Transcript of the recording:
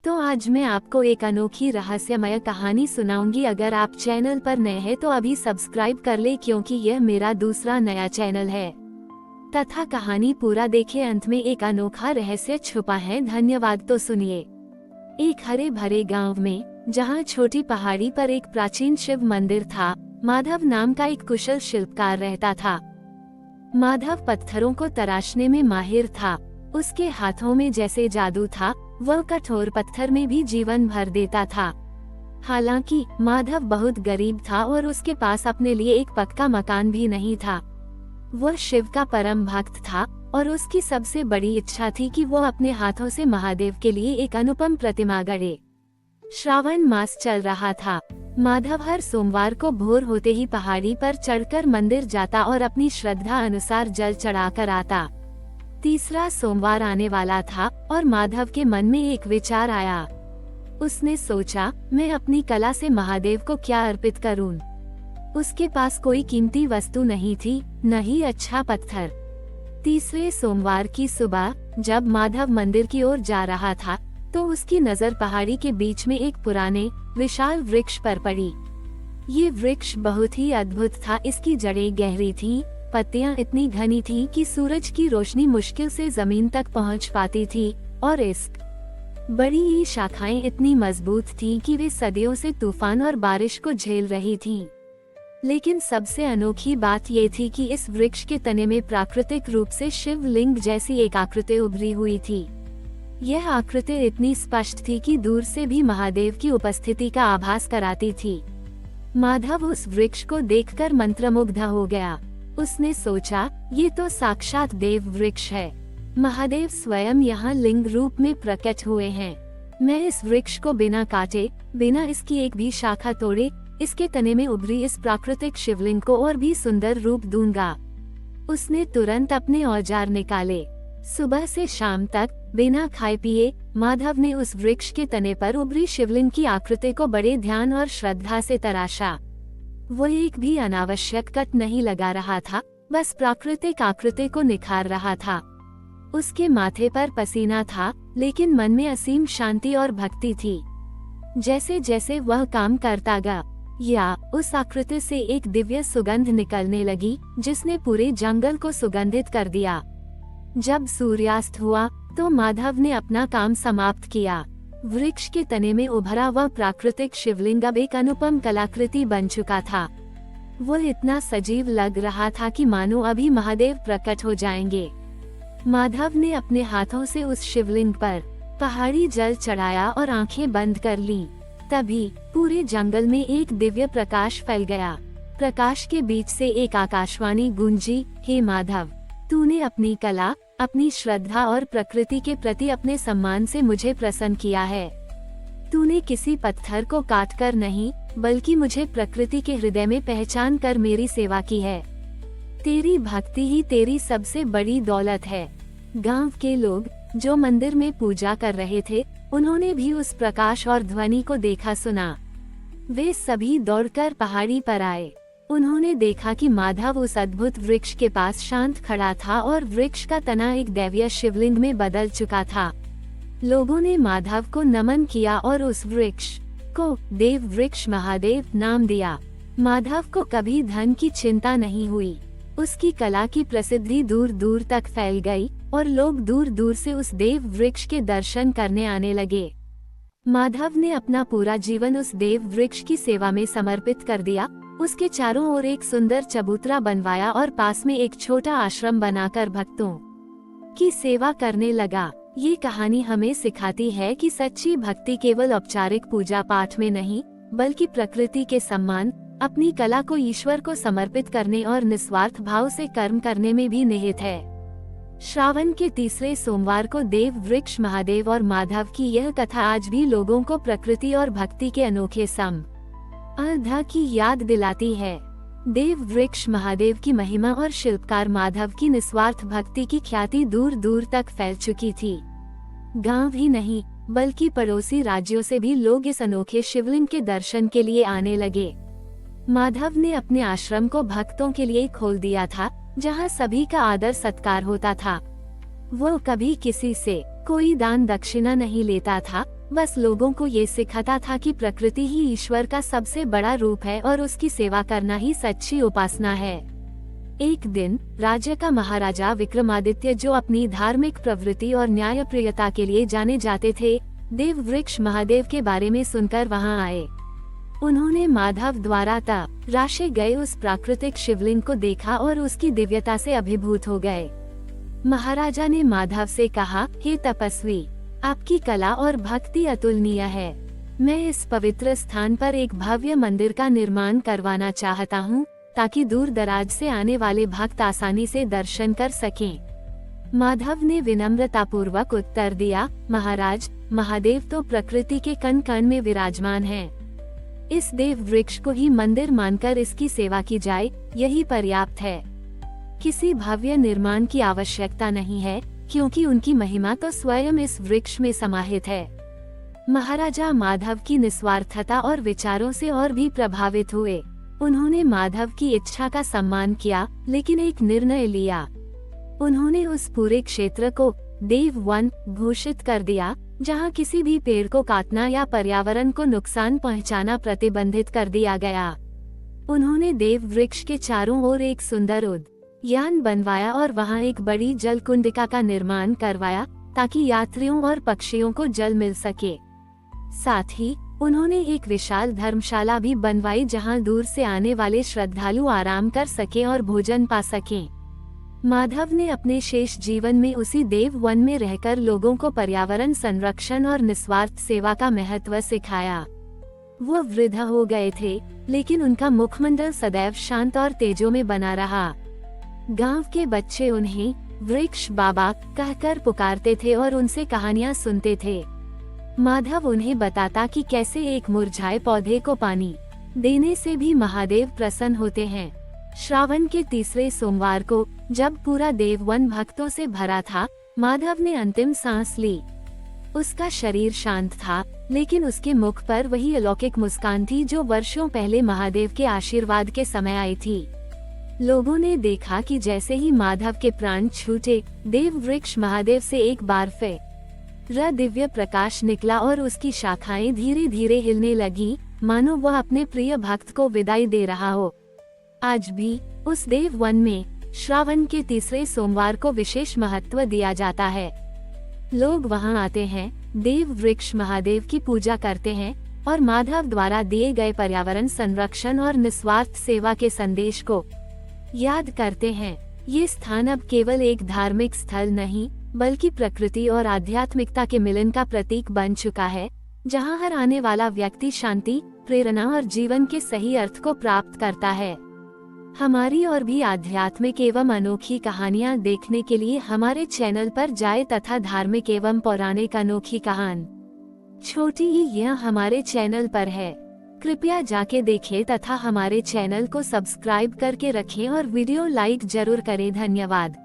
तो आज मैं आपको एक अनोखी रहस्यमय कहानी सुनाऊंगी। अगर आप चैनल पर नए हैं तो अभी सब्सक्राइब कर ले, क्योंकि यह मेरा दूसरा नया चैनल है। तथा कहानी पूरा देखे, अंत में एक अनोखा रहस्य छुपा है। धन्यवाद। तो सुनिए। एक हरे भरे गांव में, जहां छोटी पहाड़ी पर एक प्राचीन शिव मंदिर था, माधव नाम का एक कुशल शिल्पकार रहता था। माधव पत्थरों को तराशने में माहिर था। उसके हाथों में जैसे जादू था, वह कठोर पत्थर में भी जीवन भर देता था। हालांकि माधव बहुत गरीब था और उसके पास अपने लिए एक पक्का मकान भी नहीं था। वह शिव का परम भक्त था और उसकी सबसे बड़ी इच्छा थी कि वो अपने हाथों से महादेव के लिए एक अनुपम प्रतिमा गढ़े। श्रावण मास चल रहा था। माधव हर सोमवार को भोर होते ही पहाड़ी पर चढ़कर मंदिर जाता और अपनी श्रद्धा अनुसार जल चढ़ाकर आता। तीसरा सोमवार आने वाला था और माधव के मन में एक विचार आया। उसने सोचा, मैं अपनी कला से महादेव को क्या अर्पित करूं? उसके पास कोई कीमती वस्तु नहीं थी, न ही अच्छा पत्थर। तीसरे सोमवार की सुबह जब माधव मंदिर की ओर जा रहा था, तो उसकी नजर पहाड़ी के बीच में एक पुराने विशाल वृक्ष पर पड़ी। ये वृक्ष बहुत ही अद्भुत था। इसकी जड़ें गहरी थीं, पत्तियां इतनी घनी थीं कि सूरज की रोशनी मुश्किल से जमीन तक पहुंच पाती थी, और इसकी बड़ी ही शाखाएं इतनी मजबूत थीं कि वे सदियों से तूफान और बारिश को झेल रही थीं। लेकिन सबसे अनोखी बात ये थी कि इस वृक्ष के तने में प्राकृतिक रूप से शिवलिंग जैसी एक आकृति उभरी हुई थी। यह आकृति इतनी स्पष्ट थी कि दूर से भी महादेव की उपस्थिति का आभास कराती थी। माधव उस वृक्ष को देखकर मंत्रमुग्ध हो गया। उसने सोचा, ये तो साक्षात देव वृक्ष है। महादेव स्वयं यहाँ लिंग रूप में प्रकट हुए हैं। मैं इस वृक्ष को बिना काटे, बिना इसकी एक भी शाखा तोड़े, इसके तने में उभरी इस प्राकृतिक शिवलिंग को और भी सुंदर रूप दूंगा। उसने तुरंत अपने औजार निकाले। सुबह से शाम तक बिना खाए पिए माधव ने उस वृक्ष के तने पर उभरी शिवलिंग की आकृति को बड़े ध्यान और श्रद्धा से तराशा। वो एक भी अनावश्यक कट नहीं लगा रहा था, बस प्राकृतिक आकृति को निखार रहा था। उसके माथे पर पसीना था, लेकिन मन में असीम शांति और भक्ति थी। जैसे जैसे वह काम करता गया, उस आकृति से एक दिव्य सुगंध निकलने लगी, जिसने पूरे जंगल को सुगंधित कर दिया। जब सूर्यास्त हुआ तो माधव ने अपना काम समाप्त किया। वृक्ष के तने में उभरा वह प्राकृतिक शिवलिंग अब एक अनुपम कलाकृति बन चुका था। वो इतना सजीव लग रहा था कि मानो अभी महादेव प्रकट हो जाएंगे। माधव ने अपने हाथों से उस शिवलिंग पर पहाड़ी जल चढ़ाया और आंखें बंद कर लीं। तभी पूरे जंगल में एक दिव्य प्रकाश फैल गया। प्रकाश के बीच से एक आकाशवाणी गूंजी, हे माधव, तूने अपनी कला, अपनी श्रद्धा और प्रकृति के प्रति अपने सम्मान से मुझे प्रसन्न किया है। तूने किसी पत्थर को काट कर नहीं, बल्कि मुझे प्रकृति के हृदय में पहचान कर मेरी सेवा की है। तेरी भक्ति ही तेरी सबसे बड़ी दौलत है। गांव के लोग जो मंदिर में पूजा कर रहे थे, उन्होंने भी उस प्रकाश और ध्वनि को देखा सुना। वे सभी दौड़कर पहाड़ी पर आए। उन्होंने देखा कि माधव उस अद्भुत वृक्ष के पास शांत खड़ा था और वृक्ष का तना एक दैवीय शिवलिंग में बदल चुका था। लोगों ने माधव को नमन किया और उस वृक्ष को देव वृक्ष महादेव नाम दिया। माधव को कभी धन की चिंता नहीं हुई। उसकी कला की प्रसिद्धि दूर दूर तक फैल गई और लोग दूर दूर से उस देव वृक्ष के दर्शन करने आने लगे। माधव ने अपना पूरा जीवन उस देव वृक्ष की सेवा में समर्पित कर दिया। उसके चारों ओर एक सुंदर चबूतरा बनवाया और पास में एक छोटा आश्रम बनाकर भक्तों की सेवा करने लगा। ये कहानी हमें सिखाती है कि सच्ची भक्ति केवल औपचारिक पूजा पाठ में नहीं, बल्कि प्रकृति के सम्मान, अपनी कला को ईश्वर को समर्पित करने और निस्वार्थ भाव से कर्म करने में भी निहित है। श्रावण के तीसरे सोमवार को देव वृक्ष महादेव और माधव की यह कथा आज भी लोगों को प्रकृति और भक्ति के अनोखे संबंध की याद दिलाती है। देव वृक्ष महादेव की महिमा और शिल्पकार माधव की निस्वार्थ भक्ति की ख्याति दूर दूर तक फैल चुकी थी। गांव ही नहीं, बल्कि पड़ोसी राज्यों से भी लोग इस अनोखे शिवलिंग के दर्शन के लिए आने लगे। माधव ने अपने आश्रम को भक्तों के लिए खोल दिया था, जहां सभी का आदर सत्कार होता था। वो कभी किसी से कोई दान दक्षिणा नहीं लेता था, बस लोगों को ये सिखाता था कि प्रकृति ही ईश्वर का सबसे बड़ा रूप है और उसकी सेवा करना ही सच्ची उपासना है। एक दिन राज्य का महाराजा विक्रमादित्य, जो अपनी धार्मिक प्रवृत्ति और न्यायप्रियता के लिए जाने जाते थे, देव वृक्ष महादेव के बारे में सुनकर वहां आए। उन्होंने माधव द्वारा तराशे गए उस प्राकृतिक शिवलिंग को देखा और उसकी दिव्यता से अभिभूत हो गए। महाराजा ने माधव से कहा, हे तपस्वी, आपकी कला और भक्ति अतुलनीय है। मैं इस पवित्र स्थान पर एक भव्य मंदिर का निर्माण करवाना चाहता हूँ, ताकि दूर दराज से आने वाले भक्त आसानी से दर्शन कर सकें। माधव ने विनम्रतापूर्वक उत्तर दिया, महाराज, महादेव तो प्रकृति के कण कण में विराजमान हैं। इस देव वृक्ष को ही मंदिर मानकर इसकी सेवा की जाए, यही पर्याप्त है। किसी भव्य निर्माण की आवश्यकता नहीं है, क्योंकि उनकी महिमा तो स्वयं इस वृक्ष में समाहित है। महाराजा माधव की निस्वार्थता और विचारों से और भी प्रभावित हुए। उन्होंने माधव की इच्छा का सम्मान किया, लेकिन एक निर्णय लिया। उन्होंने उस पूरे क्षेत्र को देव वन घोषित कर दिया, जहां किसी भी पेड़ को काटना या पर्यावरण को नुकसान पहुंचाना प्रतिबंधित कर दिया गया। उन्होंने देव वृक्ष के चारों ओर एक सुंदर उद्यान बनवाया और वहां एक बड़ी जल कुंडिका का निर्माण करवाया, ताकि यात्रियों और पक्षियों को जल मिल सके। साथ ही उन्होंने एक विशाल धर्मशाला भी बनवाई, जहां दूर से आने वाले श्रद्धालु आराम कर सकें और भोजन पा सकें। माधव ने अपने शेष जीवन में उसी देव वन में रहकर लोगों को पर्यावरण संरक्षण और निस्वार्थ सेवा का महत्व सिखाया। वो वृद्ध हो गए थे, लेकिन उनका मुखमंडल सदैव शांत और तेजो में बना रहा। गांव के बच्चे उन्हें वृक्ष बाबा कहकर पुकारते थे और उनसे कहानियां सुनते थे। माधव उन्हें बताता कि कैसे एक मुरझाए पौधे को पानी देने से भी महादेव प्रसन्न होते हैं। श्रावण के तीसरे सोमवार को, जब पूरा देववन भक्तों से भरा था, माधव ने अंतिम सांस ली। उसका शरीर शांत था, लेकिन उसके मुख पर वही अलौकिक मुस्कान थी जो वर्षों पहले महादेव के आशीर्वाद के समय आई थी। लोगों ने देखा कि जैसे ही माधव के प्राण छूटे, देव वृक्ष महादेव से एक बार फिर दिव्य प्रकाश निकला और उसकी शाखाएं धीरे धीरे हिलने लगी, मानो वह अपने प्रिय भक्त को विदाई दे रहा हो। आज भी उस देव वन में श्रावण के तीसरे सोमवार को विशेष महत्व दिया जाता है। लोग वहां आते हैं, देव वृक्ष महादेव की पूजा करते हैं और माधव द्वारा दिए गए पर्यावरण संरक्षण और निस्वार्थ सेवा के संदेश को याद करते हैं। ये स्थान अब केवल एक धार्मिक स्थल नहीं, बल्कि प्रकृति और आध्यात्मिकता के मिलन का प्रतीक बन चुका है, जहां हर आने वाला व्यक्ति शांति, प्रेरणा और जीवन के सही अर्थ को प्राप्त करता है। हमारी और भी आध्यात्मिक एवं अनोखी कहानियां देखने के लिए हमारे चैनल पर जाएं तथा धार्मिक एवं पौराणिक अनोखी कहान छोटी ही यह हमारे चैनल पर है। कृपया जाके देखें तथा हमारे चैनल को सब्सक्राइब करके रखें और वीडियो लाइक जरूर करें। धन्यवाद।